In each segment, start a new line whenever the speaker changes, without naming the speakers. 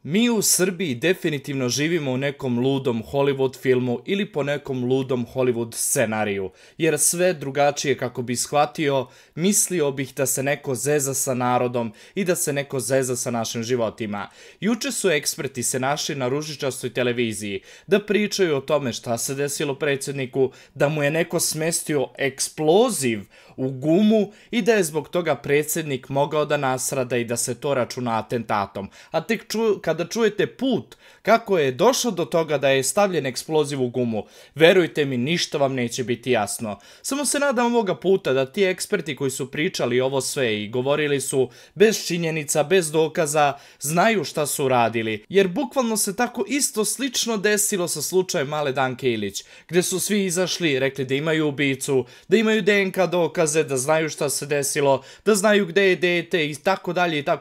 Mi u Srbiji definitivno živimo u nekom ludom Hollywood filmu ili po nekom ludom Hollywood scenariju, jer sve drugačije kako bi shvatio, mislio bih da se neko zeza sa narodom i da se neko zeza sa našim životima. Juče su eksperti se našli na ružičastoj televiziji da pričaju o tome šta se desilo predsjedniku, da mu je neko smestio eksploziv u gumu i da je zbog toga predsjednik mogao da nasrada i da se to računa atentatom. A tek kada čujete put kako je došlo do toga da je stavljen eksploziv u gumu, verujte mi, ništa vam neće biti jasno. Samo se nadam ovoga puta da ti eksperti koji su pričali ovo sve i govorili su bez činjenica, bez dokaza, znaju šta su radili. Jer bukvalno se tako isto slično desilo sa slučajem male Danke Ilić, gdje su svi izašli, rekli da imaju ubicu, da imaju DNK dokaze, da znaju šta se desilo, da znaju gdje je dete i tako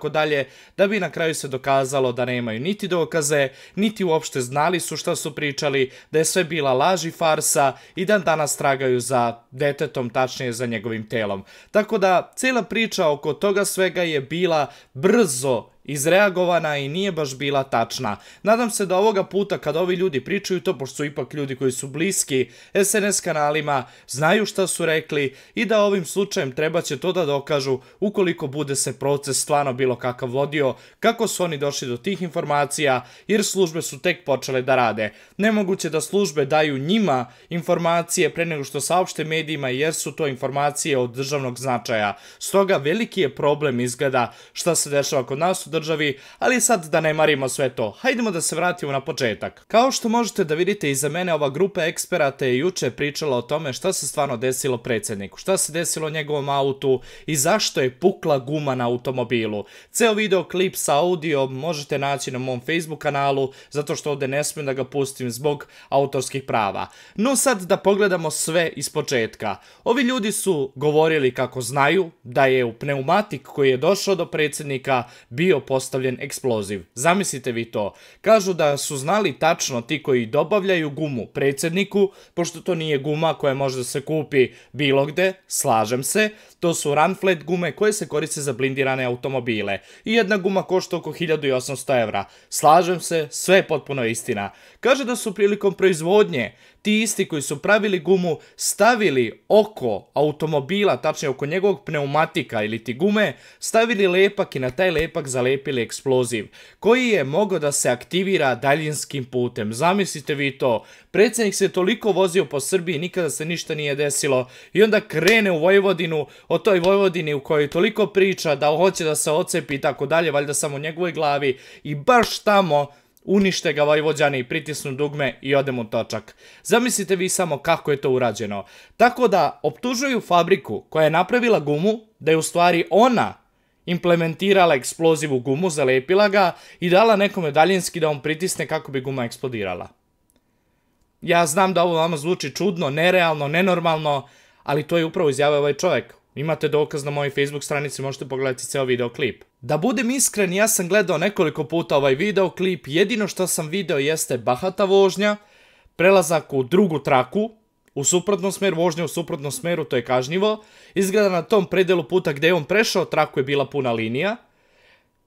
dalje, da bi na kraju se dokazalo da nemaju niti dokaze, niti uopšte znali su šta su pričali, da je sve bila laž i farsa i da danas tragaju za detetom, tačnije za njegovim telom. Tako da, cijela priča oko toga svega je bila brzo izreagovana i nije baš bila tačna. Nadam se da ovoga puta kada ovi ljudi pričaju to, pošto su ipak ljudi koji su bliski SNS kanalima, znaju šta su rekli i da ovim slučajem treba će to da dokažu ukoliko bude se proces stvarno bilo kakav vodio, kako su oni došli do tih informacija, jer službe su tek počele da rade. Nemoguće da službe daju njima informacije pre nego što saopšte medijima, jer su to informacije od državnog značaja. Stoga veliki je problem izgleda šta se dešava kod nas u državi, ali sad da ne marimo sve to. Hajdemo da se vratimo na početak. Kao što možete da vidite iza mene, ova grupa eksperata je juče pričala o tome šta se stvarno desilo predsjedniku, šta se desilo njegovom autu i zašto je pukla guma na automobilu. Ceo videoklip sa audio možete naći na mom Facebook kanalu, zato što ovdje ne smijem da ga pustim zbog autorskih prava. No sad da pogledamo sve iz početka. Ovi ljudi su govorili kako znaju da je u pneumatik koji je došao do predsjednika bio postavljen eksploziv. Zamislite vi to. Kažu da su znali tačno ti koji dobavljaju gumu predsjedniku, pošto to nije guma koja može da se kupi bilo gde, slažem se, to su Runflat gume koje se koriste za blindirane automobile. I jedna guma košta oko 1800 evra. Slažem se, sve je potpuno istina. Kaže da su prilikom proizvodnje ti isti koji su pravili gumu stavili oko automobila, tačnije oko njegovog pneumatika ili ti gume, stavili lepak i na taj lepak zalepili eksploziv, koji je mogao da se aktivira daljinskim putem. Zamislite vi to. Predsjednik se toliko vozio po Srbiji, nikada se ništa nije desilo i onda krene u Vojvodinu, o toj Vojvodini u kojoj toliko priča da hoće da se ocepi i tako dalje, valjda samo u njegovoj glavi, i baš tamo unište ga Vojvođani i pritisnu dugme i ode mu točak. Zamislite vi samo kako je to urađeno. Tako da optužuju fabriku koja je napravila gumu da je u stvari ona implementirala eksploziv u gumu, zalepila ga i dala nekome daljinski da on pritisne kako bi guma eksplodirala. Ja znam da ovo vama zvuči čudno, nerealno, nenormalno, ali to je upravo izjavio ovaj čovjek. Imate dokaz na mojoj Facebook stranici, možete pogledati ceo videoklip. Da budem iskren, ja sam gledao nekoliko puta ovaj videoklip, jedino što sam video jeste bahata vožnja, prelazak u drugu traku, u suprotnom smeru, vožnja u suprotnom smeru, to je kažnjivo. Izgleda na tom predelu puta gdje je on prešao traku je bila puna linija.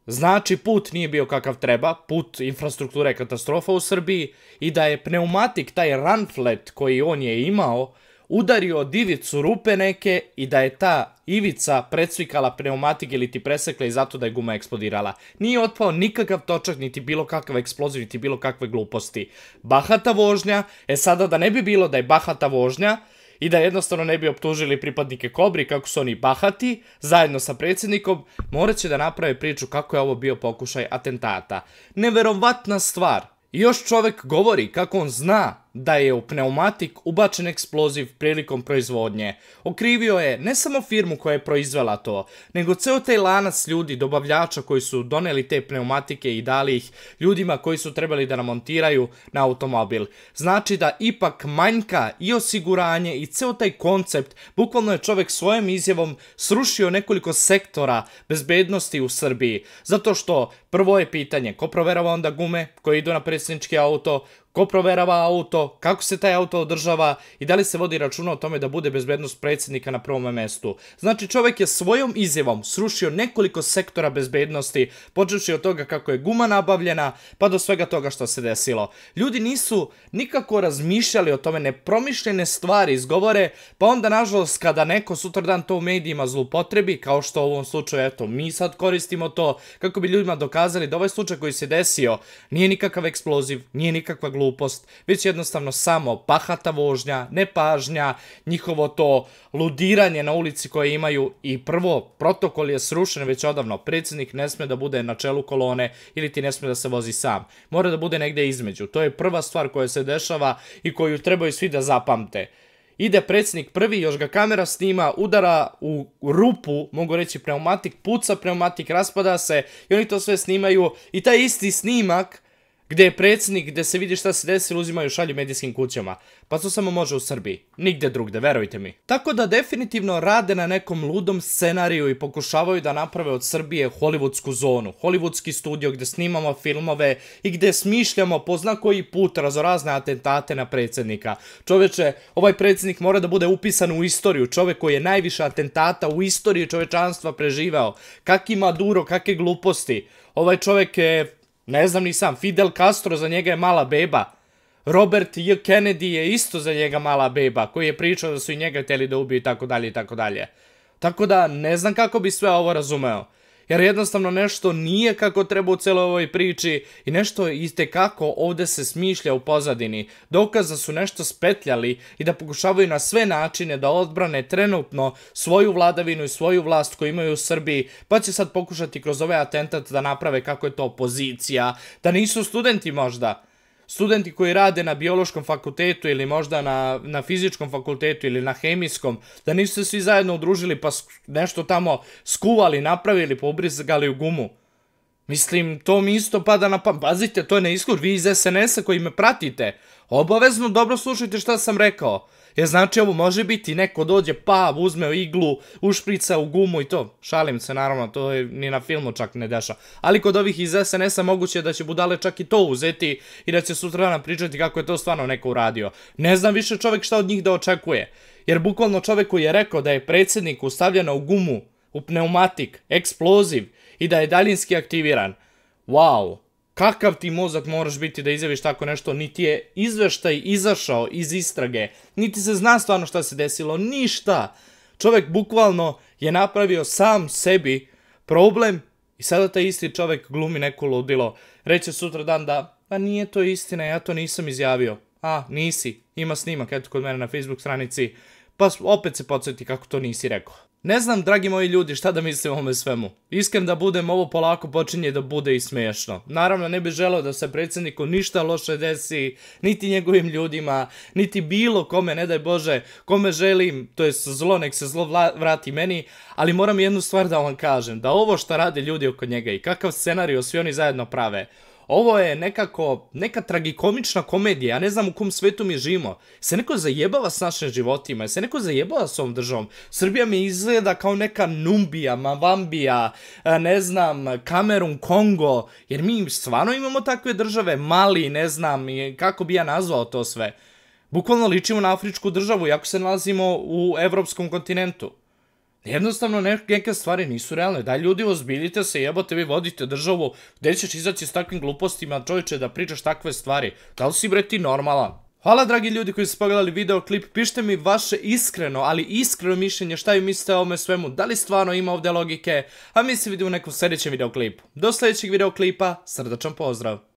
Znači put nije bio kakav treba, put infrastrukture je katastrofa u Srbiji i da je pneumatik, taj Runflat koji on je imao, udario od ivicu rupe neke i da je ta ivica predsvikala pneumatik ili ti presekla i zato da je guma eksplodirala. Nije otpao nikakav točak, niti bilo kakav eksploziv, niti bilo kakve gluposti. Bahata vožnja, sada da ne bi bilo da je bahata vožnja i da jednostavno ne bi optužili pripadnike Kobri kako su oni bahati, zajedno sa predsjednikom, morat će da naprave priču kako je ovo bio pokušaj atentata. Neverovatna stvar. I još čovjek govori kako on zna da je u pneumatik ubačen eksploziv prilikom proizvodnje. Okrivio je ne samo firmu koja je proizvela to, nego ceo taj lanac ljudi, dobavljača koji su doneli te pneumatike i dali ih ljudima koji su trebali da namontiraju na automobil. Znači da ipak manjka i osiguranje i ceo taj koncept, bukvalno je čovjek svojom izjavom srušio nekoliko sektora bezbednosti u Srbiji. Zato što prvo je pitanje ko proverava onda gume koje idu na predsjednički auto, ko proverava auto, kako se taj auto održava i da li se vodi računa o tome da bude bezbednost predsjednika na prvom mestu. Znači čovjek je svojom izjavom srušio nekoliko sektora bezbednosti, počevši od toga kako je guma nabavljena, pa do svega toga što se desilo. Ljudi nisu nikako razmišljali o tome, nepromišljene stvari izgovore, pa onda nažalost kada neko sutradan to u medijima zloupotrebi, kao što u ovom slučaju, eto, mi sad koristimo to kako bi ljudima dokazali da ovaj slučaj koji se desio nije nikakav eksploziv, nije nikakva glupost, već jednostavno samo bahata vožnja, nepažnja, njihovo to ludiranje na ulici koje imaju i prvo, protokol je srušen već odavno, predsjednik ne sme da bude na čelu kolone ili ti ne sme da se vozi sam, mora da bude negde između, to je prva stvar koja se dešava i koju trebaju svi da zapamte. Ide predsjednik prvi, još ga kamera snima, udara u rupu, mogu reći pneumatik, puca pneumatik, raspada se i oni to sve snimaju i taj isti snimak gdje je predsjednik, gdje se vidi šta se desilo, uzimaju šalju medijskim kućama. Pa to samo može u Srbiji, nigde drugde, verujte mi. Tako da definitivno rade na nekom ludom scenariju i pokušavaju da naprave od Srbije hollywoodsku zonu, hollywoodski studio gdje snimamo filmove i gdje smišljamo po zna koji put razorazne atentate na predsjednika. Čoveče, ovaj predsjednik mora da bude upisan u istoriju, čovjek koji je najviše atentata u istoriji čovečanstva preživeo. Kaki Maduro, kakve gluposti. Ovaj čovjek je, ne znam ni sam, Fidel Castro za njega je mala beba. Robert J. Kennedy je isto za njega mala beba, koji je pričao da su i njega htjeli da ubiju i tako dalje i tako dalje. Tako da ne znam kako bi sve ovo razumeo. Jer jednostavno nešto nije kako treba u celoj ovoj priči i nešto itekako ovdje se smišlja u pozadini. Dokaza su nešto spetljali i da pokušavaju na sve načine da odbrane trenutno svoju vladavinu i svoju vlast koju imaju u Srbiji, pa će sad pokušati kroz ovaj atentat da naprave kako je to opozicija, da nisu studenti možda. Studenti koji rade na biološkom fakultetu ili možda na fizičkom fakultetu ili na hemijskom, da nisu se svi zajedno udružili pa nešto tamo skuvali, napravili, poubrizgali u gumu. Mislim, to mi isto pada na pamet. Pazite, to je ne isključ, vi iz SNS-a koji me pratite, obavezno dobro slušajte šta sam rekao. Jer znači ovo može biti, neko dođe pa uzme iglu, ušprica u gumu i to. Šalim se naravno, to je ni na filmu čak ne deša. Ali kod ovih iz SNS-a moguće da će budale čak i to uzeti i da će sutradan pričati kako je to stvarno neko uradio. Ne znam više čovjek šta od njih da očekuje. Jer bukvalno čovjek koji je rekao da je predsjedniku stavljena u gumu, u pneumatik, eksploziv i da je daljinski aktiviran. Wow! Kakav ti mozak moraš biti da izjaviš tako nešto, niti je izveštaj izašao iz istrage, niti se zna stvarno šta se desilo, ništa. Čovjek bukvalno je napravio sam sebi problem i sada taj isti čovjek glumi neko ludilo. Reće sutradan da, pa nije to istina, ja to nisam izjavio. A, nisi, ima snimak, eto kod mene na Facebook stranici, pa opet se podsjeti kako to nisi rekao. Ne znam, dragi moji ljudi, šta da mislim o ovome svemu. Iskren da budem, ovo polako počinje da bude i smiješno. Naravno, ne bih želeo da se predsjedniku ništa loše desi, niti njegovim ljudima, niti bilo kome, ne daj Bože, kome želim, to je zlo, nek se zlo vrati meni, ali moram jednu stvar da vam kažem, da ovo što rade ljudi oko njega i kakav scenarij svi oni zajedno prave, ovo je neka tragikomična komedija, ja ne znam u kom svetu mi živimo. Se neko zajebava s našim životima, se neko zajebava s ovom državom. Srbija mi izgleda kao neka Numbija, Mavambija, ne znam, Kamerun, Kongo, jer mi stvarno imamo takve države, Mali, ne znam, kako bi ja nazvao to sve. Bukvalno ličimo na afričku državu, iako se nalazimo u evropskom kontinentu. Jednostavno neke stvari nisu realne. Daj ljudi, ozbiljite se, jebote, vi vodite državu, gdje ćeš izaći s takvim glupostima, čovječe, da pričaš takve stvari. Da li si bre ti normalan? Hvala dragi ljudi koji su pogledali videoklip, pišite mi vaše iskreno, ali iskreno mišljenje šta vi mislite o ovome svemu, da li stvarno ima ovdje logike, a mi se vidimo u nekom sljedećem videoklipu. Do sljedećeg videoklipa, srdačan pozdrav!